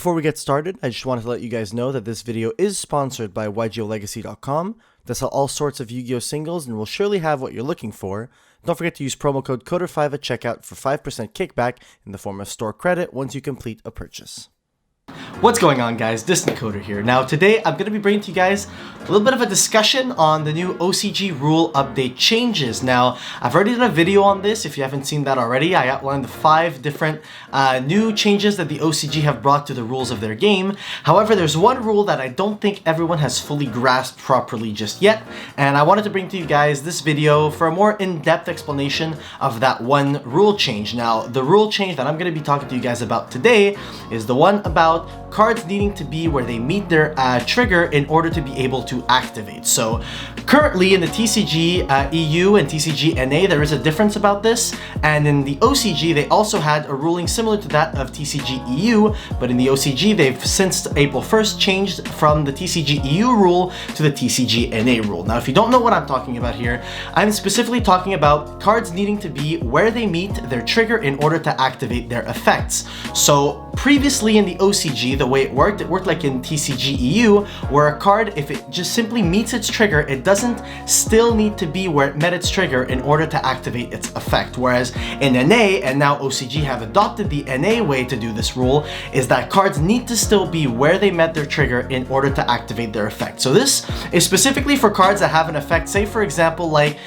Before we get started, I just wanted to let you guys know that this video is sponsored by YGOLegacy.com. They sell all sorts of Yu-Gi-Oh singles and will surely have what you're looking for. Don't forget to use promo code CODER5 at checkout for 5% kickback in the form of store credit once you complete a purchase. What's going on, guys? Distant Coder here. Now today I'm going to be bringing to you guys a little bit of a discussion on the new OCG rule update changes. Now I've already done a video on this. If you haven't seen that already, I outlined the 5 different new changes that the OCG have brought to the rules of their game. However, there's one rule that I don't think everyone has fully grasped properly just yet, and I wanted to bring to you guys this video for a more in-depth explanation of that one rule change. Now the rule change that I'm going to be talking to you guys about today is the one about cards needing to be where they meet their trigger in order to be able to activate. So currently in the TCG EU and TCG NA there is a difference about this, and in the OCG they also had a ruling similar to that of TCG EU, but in the OCG they've since April 1st changed from the TCG EU rule to the TCG NA rule. Now if you don't know what I'm talking about here, I'm specifically talking about cards needing to be where they meet their trigger in order to activate their effects. So previously in the OCG, the way it worked like in TCG EU, where a card, if it just simply meets its trigger, it doesn't still need to be where it met its trigger in order to activate its effect. Whereas in NA, and now OCG have adopted the NA way to do this rule, is that cards need to still be where they met their trigger in order to activate their effect. So this is specifically for cards that have an effect, say for example like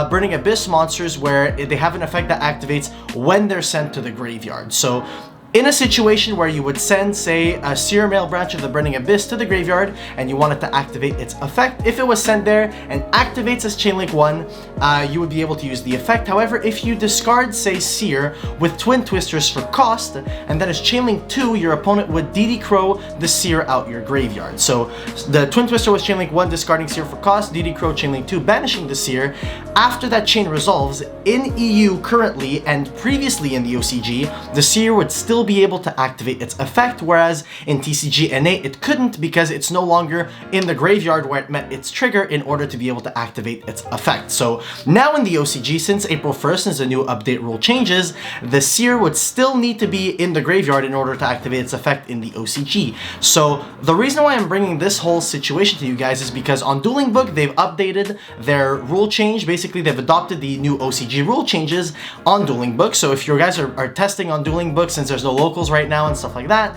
Burning Abyss monsters, where they have an effect that activates when they're sent to the graveyard. So in a situation where you would send, say, a Seer Male Branch of the Burning Abyss to the graveyard and you wanted to activate its effect, if it was sent there and activates as Chainlink 1, you would be able to use the effect. However, if you discard, say, Seer with Twin Twisters for cost, and then as Chainlink 2, your opponent would DD Crow the Seer out your graveyard. So the Twin Twister was Chainlink 1, discarding Seer for cost, DD Crow Chainlink 2, banishing the Seer. After that chain resolves, in EU currently and previously in the OCG, the Seer would still be able to activate its effect, whereas in TCG NA it couldn't because it's no longer in the graveyard where it met its trigger in order to be able to activate its effect. So now in the OCG, since April 1st, since the new update rule changes, the Seer would still need to be in the graveyard in order to activate its effect in the OCG. So the reason why I'm bringing this whole situation to you guys is because on Dueling Book they've updated their rule change. Basically they've adopted the new OCG rule changes on Dueling Book. So if you guys are testing on Dueling Book, since there's no locals right now and stuff like that,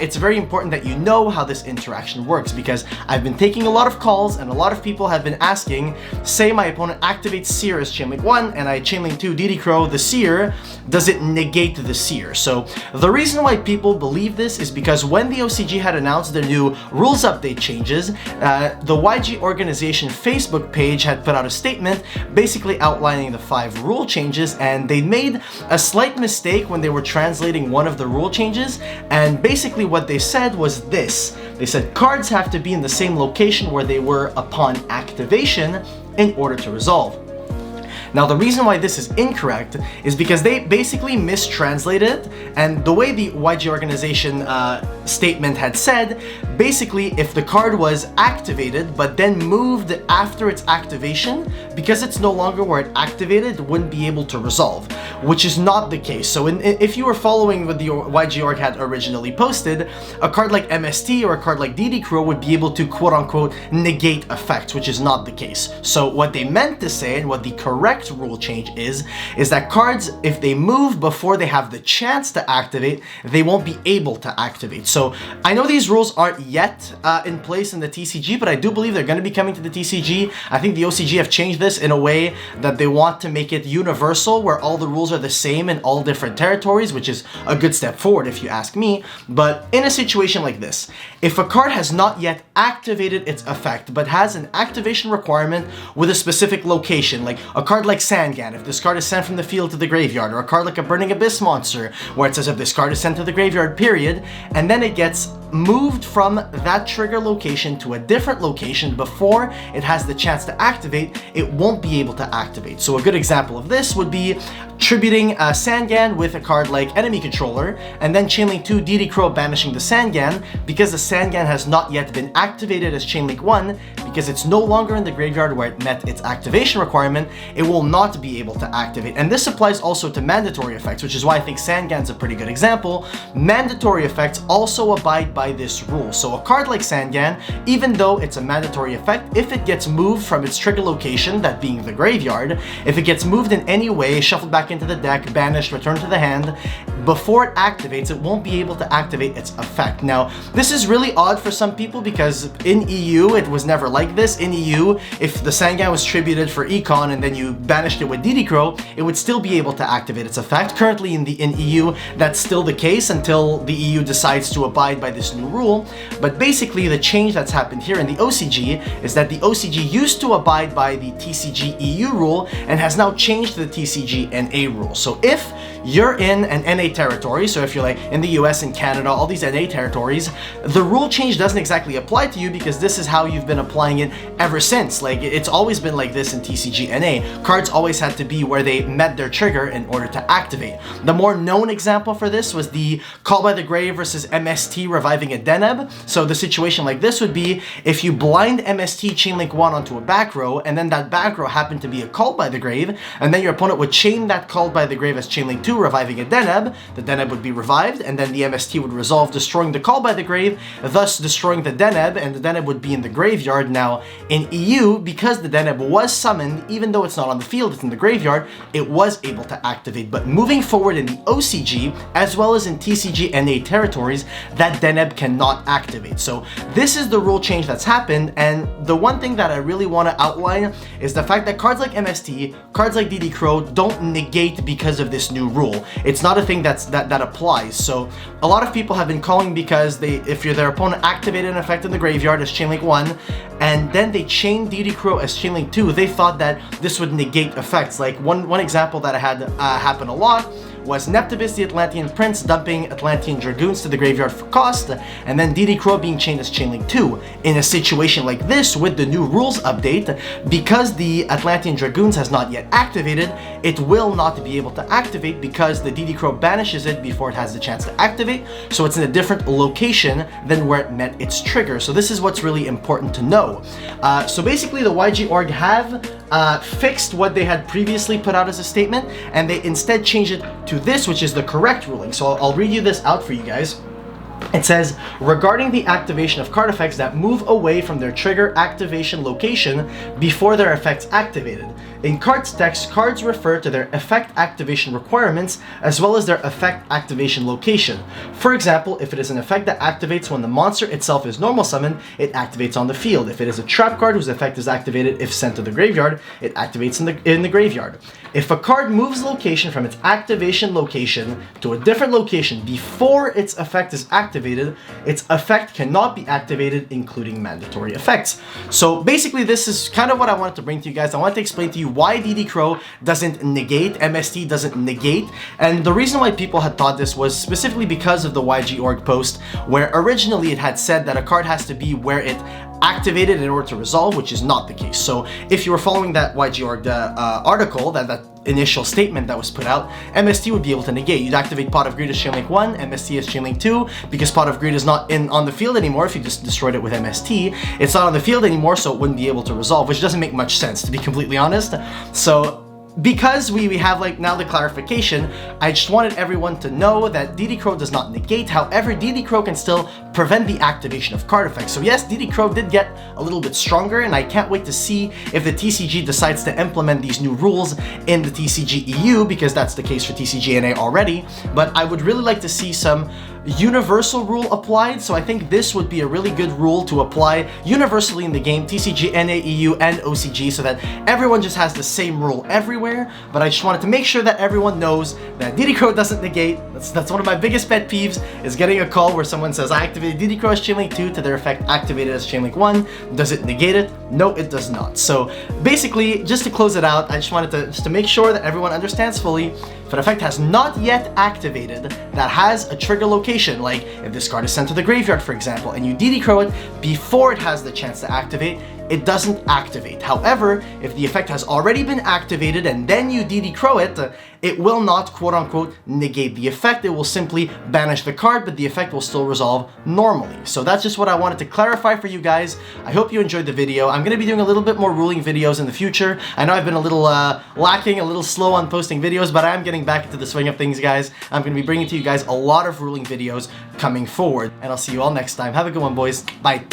it's very important that you know how this interaction works, because I've been taking a lot of calls and a lot of people have been asking, say my opponent activates Seer as Chainlink 1 and I Chainlink 2 DD Crow the Seer, does it negate the Seer? So the reason why people believe this is because when the OCG had announced their new rules update changes, the YG organization Facebook page had put out a statement basically outlining the 5 rule changes, and they made a slight mistake when they were translating one of the rule changes, and basically what they said was this. They said cards have to be in the same location where they were upon activation in order to resolve. Now the reason why this is incorrect is because they basically mistranslated, and the way the YG organization statement had said, basically if the card was activated but then moved after its activation, because it's no longer where it activated, it wouldn't be able to resolve, which is not the case. So if you were following what the YG org had originally posted, a card like MST or a card like DD Crow would be able to quote-unquote negate effects, which is not the case. So what they meant to say, and what the correct rule change is that cards, if they move before they have the chance to activate, they won't be able to activate. So I know these rules aren't yet in place in the TCG, but I do believe they're going to be coming to the TCG. I think the OCG have changed this in a way that they want to make it universal, where all the rules are the same in all different territories, which is a good step forward if you ask me. But in a situation like this, if a card has not yet activated its effect but has an activation requirement with a specific location, like a card like Sangan, if this card is sent from the field to the graveyard, or a card like a Burning Abyss monster, where it says if this card is sent to the graveyard, period, and then it gets moved from that trigger location to a different location before it has the chance to activate, it won't be able to activate. So a good example of this would be tributing Sangan with a card like Enemy Controller, and then Chainlink 2 DD Crow banishing the Sangan, because the Sangan has not yet been activated as Chainlink 1, because it's no longer in the graveyard where it met its activation requirement, it will not be able to activate. And this applies also to mandatory effects, which is why I think Sandgan's a pretty good example. Mandatory effects also abide by this rule. So a card like Sandgan, even though it's a mandatory effect, if it gets moved from its trigger location, that being the graveyard, if it gets moved in any way, shuffled back into the deck, banished, returned to the hand, before it activates, it won't be able to activate its effect. Now, this is really odd for some people because in EU, it was never like this. In EU, if the Sandgan was tributed for Econ and then you banished it with DD Crow, it would still be able to activate its effect. Currently in EU, that's still the case until the EU decides to abide by this new rule. But basically, the change that's happened here in the OCG is that the OCG used to abide by the TCG EU rule and has now changed to the TCG NA rule. So if you're in an NA territory, so if you're like in the US and Canada, all these NA territories, the rule change doesn't exactly apply to you because this is how you've been applying it ever since. Like, it's always been like this in TCG NA. Cards always had to be where they met their trigger in order to activate. The more known example for this was the Call by the Grave versus MST reviving a Deneb. So the situation like this would be if you blind MST Chainlink 1 onto a back row, and then that back row happened to be a Call by the Grave, and then your opponent would chain that Call by the Grave as Chainlink 2, reviving a Deneb. The Deneb would be revived, and then the MST would resolve, destroying the Call by the Grave, thus destroying the Deneb, and the Deneb would be in the graveyard. Now, in EU, because the Deneb was summoned, even though it's not on the field, it's in the graveyard, it was able to activate. But moving forward in the OCG, as well as in TCG NA territories, that Deneb cannot activate. So this is the rule change that's happened, and the one thing that I really want to outline is the fact that cards like MST, cards like DD Crow don't negate because of this new rule. It's not a thing that applies. So a lot of people have been calling because if their opponent activated an effect in the graveyard as Chainlink 1, and then they chained DD Crow as Chainlink 2, they thought that this would negate effects. Like one example that I had happen a lot was Neptibus the Atlantean Prince dumping Atlantean Dragoons to the graveyard for cost, and then DD Crow being chained as Chainlink 2. In a situation like this, with the new rules update, because the Atlantean Dragoons has not yet activated, it will not be able to activate because the DD Crow banishes it before it has the chance to activate, so it's in a different location than where it met its trigger. So this is what's really important to know. So basically the YG org have fixed what they had previously put out as a statement, and they instead changed it to this, which is the correct ruling. So I'll read you this out for you guys. It says, regarding the activation of card effects that move away from their trigger activation location before their effects activated. In cards text, cards refer to their effect activation requirements as well as their effect activation location. For example, if it is an effect that activates when the monster itself is normal summoned, it activates on the field. If it is a trap card whose effect is activated if sent to the graveyard, it activates in the graveyard. If a card moves location from its activation location to a different location before its effect is activated, its effect cannot be activated, including mandatory effects. So basically, this is kind of what I wanted to bring to you guys. I wanted to explain to you why DD Crow doesn't negate, MST doesn't negate, and the reason why people had thought this was specifically because of the YG org post, where originally it had said that a card has to be where it activated in order to resolve, which is not the case. So if you were following that YG org article, that initial statement that was put out, MST would be able to negate. You'd activate Pot of Greed as Chainlink 1, MST as Chainlink 2, because Pot of Greed is not on the field anymore. If you just destroyed it with MST, it's not on the field anymore, so it wouldn't be able to resolve, which doesn't make much sense, to be completely honest. So because we have like now the clarification, I just wanted everyone to know that DD Crow does not negate. However, DD Crow can still prevent the activation of card effects. So yes, DD Crow did get a little bit stronger, and I can't wait to see if the TCG decides to implement these new rules in the TCG EU, because that's the case for TCG NA already. But I would really like to see some universal rule applied, so I think this would be a really good rule to apply universally in the game, TCG, NA, EU, and OCG, so that everyone just has the same rule everywhere. But I just wanted to make sure that everyone knows that DD Crow doesn't negate. That's one of my biggest pet peeves, is getting a call where someone says, I activated DD Crow as Chainlink 2 to their effect activated as Chainlink 1. Does it negate it? No, it does not. So basically, just to close it out, I just wanted to make sure that everyone understands fully, if an effect has not yet activated that has a trigger location, like if this card is sent to the graveyard, for example, and you DD Crow it before it has the chance to activate, it doesn't activate. However, if the effect has already been activated and then you DD Crow it, it will not quote-unquote negate the effect. It will simply banish the card, but the effect will still resolve normally. So that's just what I wanted to clarify for you guys. I hope you enjoyed the video. I'm going to be doing a little bit more ruling videos in the future. I know I've been a little lacking, a little slow on posting videos, but I am getting back into the swing of things, guys. I'm going to be bringing to you guys a lot of ruling videos coming forward, and I'll see you all next time. Have a good one, boys. Bye.